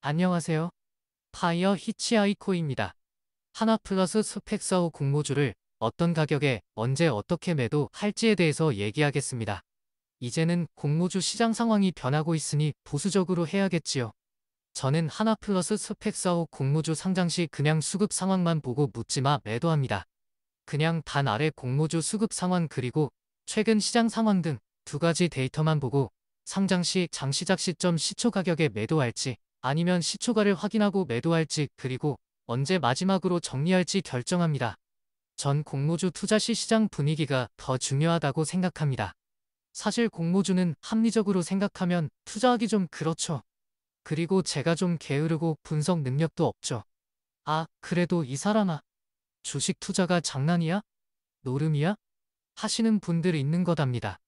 안녕하세요. 파이어 히치하이코입니다. 하나플러스 스펙45 공모주를 어떤 가격에 언제 어떻게 매도할지에 대해서 얘기하겠습니다. 이제는 공모주 시장 상황이 변하고 있으니 보수적으로 해야겠지요. 저는 하나플러스 스펙45 공모주 상장 시 그냥 수급 상황만 보고 묻지마 매도합니다. 그냥 단 아래 공모주 수급 상황 그리고 최근 시장 상황 등 두 가지 데이터만 보고 상장 시 장시작 시점 시초 가격에 매도할지 아니면 시초가를 확인하고 매도할지 그리고 언제 마지막으로 정리할지 결정합니다. 전 공모주 투자 시 시장 분위기가 더 중요하다고 생각합니다. 사실 공모주는 합리적으로 생각하면 투자하기 좀 그렇죠. 그리고 제가 좀 게으르고 분석 능력도 없죠. 아, 그래도 이 사람아. 주식 투자가 장난이야? 노름이야? 하시는 분들이 있는 거답니다.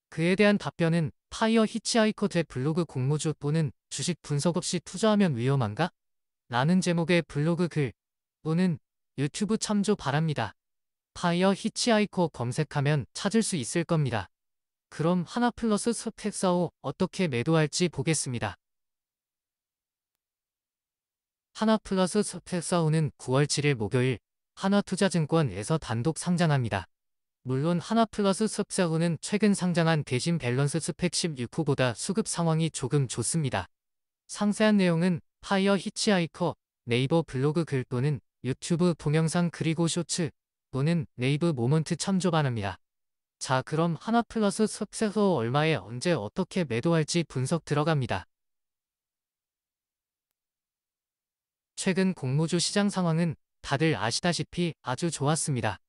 그에 대한 답변은 파이어 히치하이커의 블로그 공모주 또는 주식 분석 없이 투자하면 위험한가? 라는 제목의 블로그 글 또는 유튜브 참조 바랍니다. 파이어 히치하이커 검색하면 찾을 수 있을 겁니다. 그럼 하나플러스 스펙45 어떻게 매도할지 보겠습니다. 하나플러스 스펙45는 9월 7일 목요일 하나투자증권에서 단독 상장합니다. 물론 하나플러스 스펙45는 최근 상장한 대신 밸런스 스펙 16호보다 수급 상황이 조금 좋습니다. 상세한 내용은 파이어 히치하이커 네이버 블로그 글 또는 유튜브 동영상 그리고 쇼츠 또는 네이버 모먼트 참조 바랍니다. 자, 그럼 하나플러스 스펙45 얼마에 언제 어떻게 매도할지 분석 들어갑니다. 최근 공모주 시장 상황은 다들 아시다시피 아주 좋았습니다.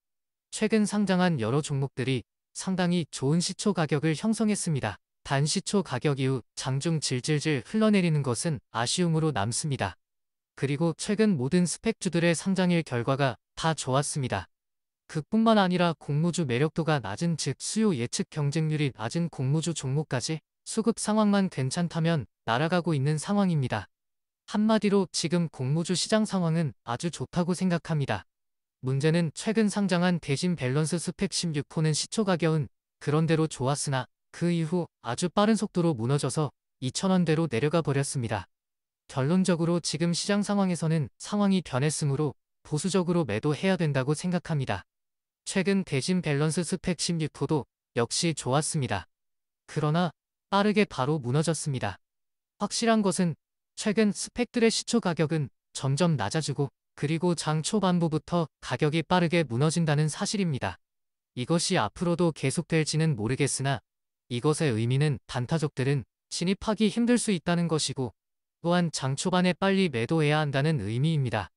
최근 상장한 여러 종목들이 상당히 좋은 시초 가격을 형성했습니다. 단 시초 가격 이후 장중 질질질 흘러내리는 것은 아쉬움으로 남습니다. 그리고 최근 모든 스펙주들의 상장일 결과가 다 좋았습니다. 그뿐만 아니라 공모주 매력도가 낮은 즉 수요 예측 경쟁률이 낮은 공모주 종목까지 수급 상황만 괜찮다면 날아가고 있는 상황입니다. 한마디로 지금 공모주 시장 상황은 아주 좋다고 생각합니다. 문제는 최근 상장한 대신 밸런스 스펙 16호는 시초 가격은 그런대로 좋았으나 그 이후 아주 빠른 속도로 무너져서 2,000원대로 내려가 버렸습니다. 결론적으로 지금 시장 상황에서는 상황이 변했으므로 보수적으로 매도해야 된다고 생각합니다. 최근 대신 밸런스 스펙 16호도 역시 좋았습니다. 그러나 빠르게 바로 무너졌습니다. 확실한 것은 최근 스펙들의 시초 가격은 점점 낮아지고 그리고 장 초반부부터 가격이 빠르게 무너진다는 사실입니다. 이것이 앞으로도 계속될지는 모르겠으나 이것의 의미는 단타족들은 진입하기 힘들 수 있다는 것이고 또한 장 초반에 빨리 매도해야 한다는 의미입니다.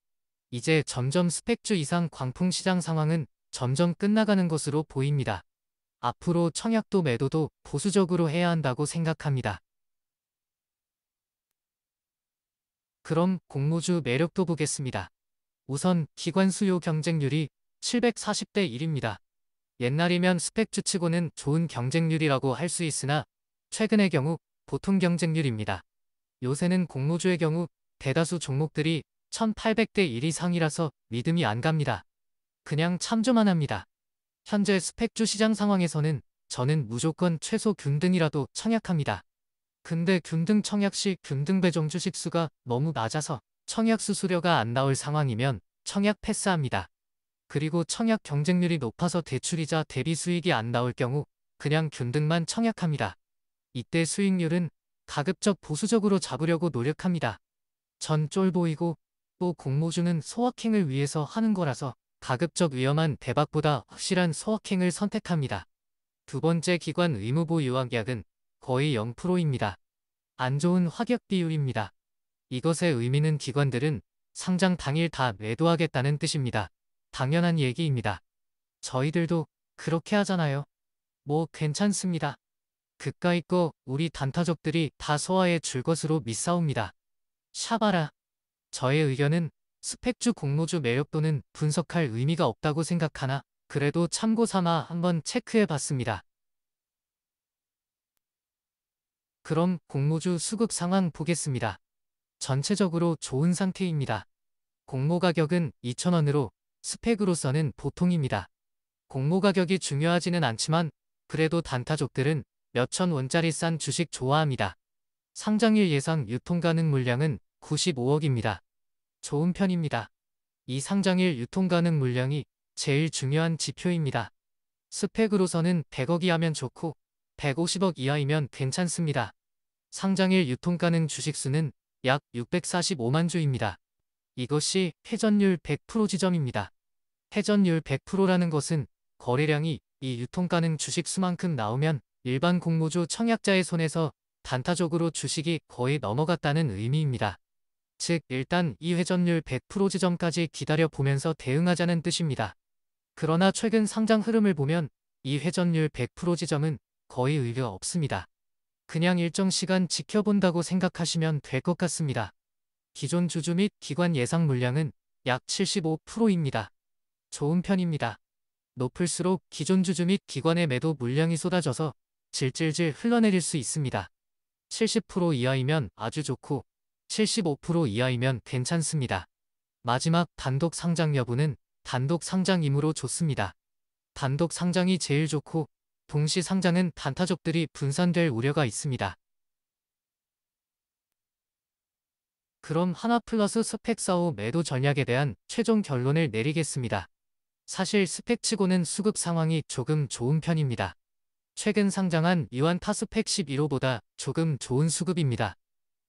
이제 점점 스펙주 이상 광풍시장 상황은 점점 끝나가는 것으로 보입니다. 앞으로 청약도 매도도 보수적으로 해야 한다고 생각합니다. 그럼 공모주 매력도 보겠습니다. 우선 기관 수요 경쟁률이 740대 1입니다. 옛날이면 스펙주 치고는 좋은 경쟁률이라고 할 수 있으나 최근의 경우 보통 경쟁률입니다. 요새는 공모주의 경우 대다수 종목들이 1800대 1 이상이라서 믿음이 안 갑니다. 그냥 참조만 합니다. 현재 스펙주 시장 상황에서는 저는 무조건 최소 균등이라도 청약합니다. 근데 균등 청약 시 균등 배정 주식 수가 너무 낮아서 청약 수수료가 안 나올 상황이면 청약 패스합니다. 그리고 청약 경쟁률이 높아서 대출이자 대비 수익이 안 나올 경우 그냥 균등만 청약합니다. 이때 수익률은 가급적 보수적으로 잡으려고 노력합니다. 전 쫄보이고 또 공모주는 소확행을 위해서 하는 거라서 가급적 위험한 대박보다 확실한 소확행을 선택합니다. 두 번째 기관 의무보 유학약은 거의 0%입니다. 안 좋은 확약 비율입니다. 이것의 의미는 기관들은 상장 당일 다 매도하겠다는 뜻입니다. 당연한 얘기입니다. 저희들도 그렇게 하잖아요. 뭐 괜찮습니다. 그까이 거 우리 단타족들이 다 소화해 줄 것으로 믿사옵니다. 샤바라. 저의 의견은 스펙주 공모주 매력도는 분석할 의미가 없다고 생각하나 그래도 참고 삼아 한번 체크해 봤습니다. 그럼 공모주 수급 상황 보겠습니다. 전체적으로 좋은 상태입니다. 공모 가격은 2,000원으로 스펙으로서는 보통입니다. 공모 가격이 중요하지는 않지만 그래도 단타족들은 몇천 원짜리 싼 주식 좋아합니다. 상장일 예상 유통 가능 물량은 95억입니다. 좋은 편입니다. 이 상장일 유통 가능 물량이 제일 중요한 지표입니다. 스펙으로서는 100억 이하면 좋고 150억 이하이면 괜찮습니다. 상장일 유통 가능 주식수는 약 645만 주입니다. 이것이 회전율 100% 지점입니다. 회전율 100%라는 것은 거래량이 이 유통 가능 주식수만큼 나오면 일반 공모주 청약자의 손에서 단타적으로 주식이 거의 넘어갔다는 의미입니다. 즉 일단 이 회전율 100% 지점까지 기다려 보면서 대응하자는 뜻입니다. 그러나 최근 상장 흐름을 보면 이 회전율 100% 지점은 거의 의미가 없습니다. 그냥 일정 시간 지켜본다고 생각하시면 될 것 같습니다. 기존 주주 및 기관 예상 물량은 약 75%입니다. 좋은 편입니다. 높을수록 기존 주주 및 기관의 매도 물량이 쏟아져서 질질질 흘러내릴 수 있습니다. 70% 이하이면 아주 좋고 75% 이하이면 괜찮습니다. 마지막 단독 상장 여부는 단독 상장이므로 좋습니다. 단독 상장이 제일 좋고 동시 상장은 단타족들이 분산될 우려가 있습니다. 그럼 하나플러스 스펙 사후 매도 전략에 대한 최종 결론을 내리겠습니다. 사실 스펙치고는 수급 상황이 조금 좋은 편입니다. 최근 상장한 이완타 스펙 11호보다 조금 좋은 수급입니다.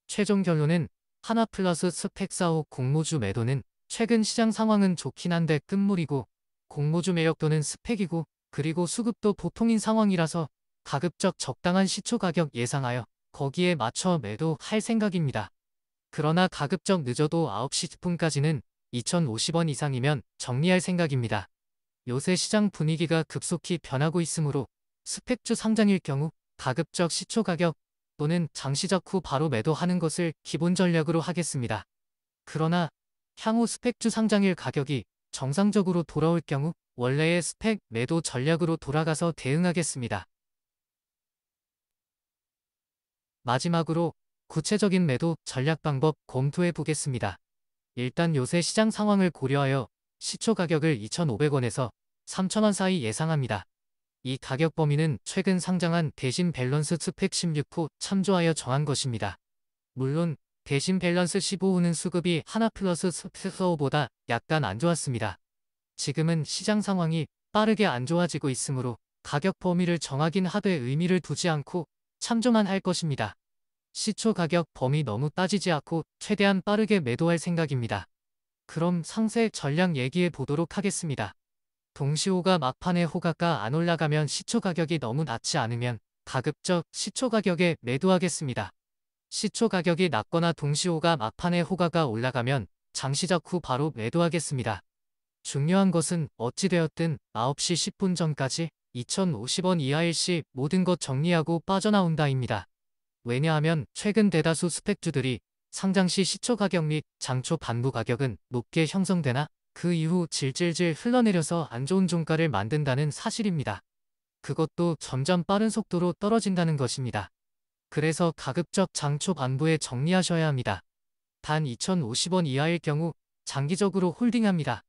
최종 결론은 하나플러스 스펙 사후 공모주 매도는 최근 시장 상황은 좋긴 한데 끝물이고 공모주 매력도는 스펙이고 그리고 수급도 보통인 상황이라서 가급적 적당한 시초 가격 예상하여 거기에 맞춰 매도할 생각입니다. 그러나 가급적 늦어도 9시 10분까지는 2,050원 이상이면 정리할 생각입니다. 요새 시장 분위기가 급속히 변하고 있으므로 스펙주 상장일 경우 가급적 시초 가격 또는 장시적 후 바로 매도하는 것을 기본 전략으로 하겠습니다. 그러나 향후 스펙주 상장일 가격이 정상적으로 돌아올 경우 원래의 스펙 매도 전략으로 돌아가서 대응하겠습니다. 마지막으로 구체적인 매도 전략 방법 검토해 보겠습니다. 일단 요새 시장 상황을 고려하여 시초 가격을 2,500원에서 3,000원 사이 예상합니다. 이 가격 범위는 최근 상장한 대신 밸런스 스펙 16호 참조하여 정한 것입니다. 물론 대신 밸런스 15호는 수급이 하나플러스 스펙 4호보다 약간 안 좋았습니다. 지금은 시장 상황이 빠르게 안 좋아지고 있으므로 가격 범위를 정하긴 하되 의미를 두지 않고 참조만 할 것입니다. 시초 가격 범위 너무 따지지 않고 최대한 빠르게 매도할 생각입니다. 그럼 상세 전략 얘기해 보도록 하겠습니다. 동시호가 막판에 호가가 안 올라가면 시초 가격이 너무 낮지 않으면 가급적 시초 가격에 매도하겠습니다. 시초 가격이 낮거나 동시호가 막판에 호가가 올라가면 장시적 후 바로 매도하겠습니다. 중요한 것은 어찌되었든 9시 10분 전까지 2,050원 이하일 시 모든 것 정리하고 빠져나온다입니다. 왜냐하면 최근 대다수 스펙주들이 상장 시 시초 가격 및 장초 반부 가격은 높게 형성되나 그 이후 질질질 흘러내려서 안 좋은 종가를 만든다는 사실입니다. 그것도 점점 빠른 속도로 떨어진다는 것입니다. 그래서 가급적 장초 반부에 정리하셔야 합니다. 단 2,050원 이하일 경우 장기적으로 홀딩합니다.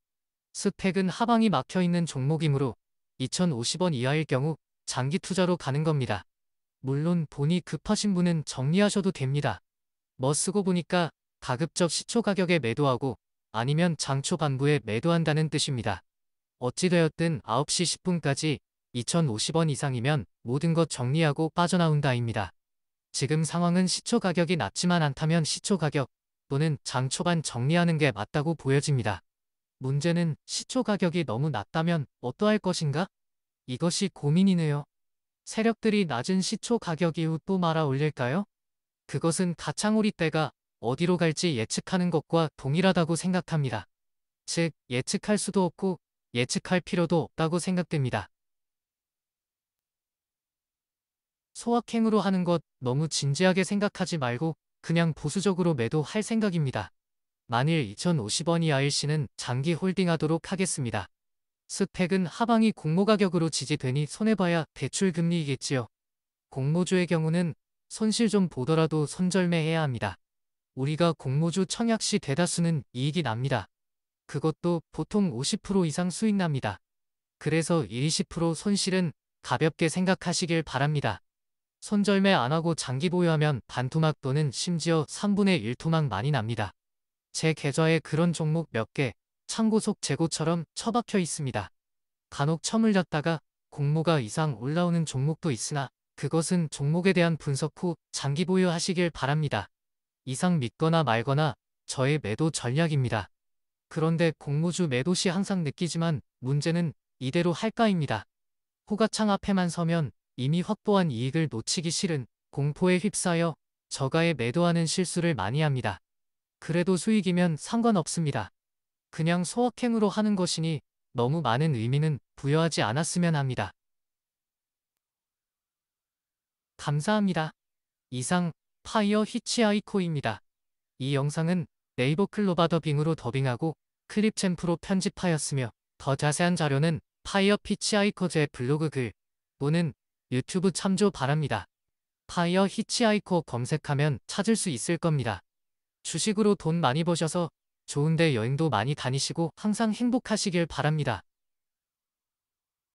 스펙은 하방이 막혀있는 종목이므로 2,050원 이하일 경우 장기 투자로 가는 겁니다. 물론 돈이 급하신 분은 정리하셔도 됩니다. 뭐 쓰고 보니까 가급적 시초 가격에 매도하고 아니면 장초 반부에 매도한다는 뜻입니다. 어찌되었든 9시 10분까지 2,050원 이상이면 모든 것 정리하고 빠져나온다입니다. 지금 상황은 시초 가격이 낮지만 않다면 시초 가격 또는 장 초반 정리하는 게 맞다고 보여집니다. 문제는 시초 가격이 너무 낮다면 어떠할 것인가? 이것이 고민이네요. 세력들이 낮은 시초 가격 이후 또 말아 올릴까요? 그것은 가창오리 때가 어디로 갈지 예측하는 것과 동일하다고 생각합니다. 즉, 예측할 수도 없고 예측할 필요도 없다고 생각됩니다. 소확행으로 하는 것 너무 진지하게 생각하지 말고 그냥 보수적으로 매도할 생각입니다. 만일 2,050원 이하일 시는 장기 홀딩하도록 하겠습니다. 스펙은 하방이 공모 가격으로 지지되니 손해봐야 대출 금리이겠지요. 공모주의 경우는 손실 좀 보더라도 손절매해야 합니다. 우리가 공모주 청약 시 대다수는 이익이 납니다. 그것도 보통 50% 이상 수익 납니다. 그래서 20% 손실은 가볍게 생각하시길 바랍니다. 손절매 안 하고 장기 보유하면 반토막 또는 심지어 3분의 1 토막 많이 납니다. 제 계좌에 그런 종목 몇 개 창고 속 재고처럼 처박혀 있습니다. 간혹 처물렸다가 공모가 이상 올라오는 종목도 있으나 그것은 종목에 대한 분석 후 장기 보유하시길 바랍니다. 이상 믿거나 말거나 저의 매도 전략입니다. 그런데 공모주 매도 시 항상 느끼지만 문제는 이대로 할까입니다. 호가창 앞에만 서면 이미 확보한 이익을 놓치기 싫은 공포에 휩싸여 저가에 매도하는 실수를 많이 합니다. 그래도 수익이면 상관없습니다. 그냥 소확행으로 하는 것이니 너무 많은 의미는 부여하지 않았으면 합니다. 감사합니다. 이상 파이어 히치하이코입니다. 이 영상은 네이버 클로바 더빙으로 더빙하고 클립챔프로 편집하였으며 더 자세한 자료는 파이어 히치하이코제 블로그 글 또는 유튜브 참조 바랍니다. 파이어 히치하이코 검색하면 찾을 수 있을 겁니다. 주식으로 돈 많이 버셔서 좋은데 여행도 많이 다니시고 항상 행복하시길 바랍니다.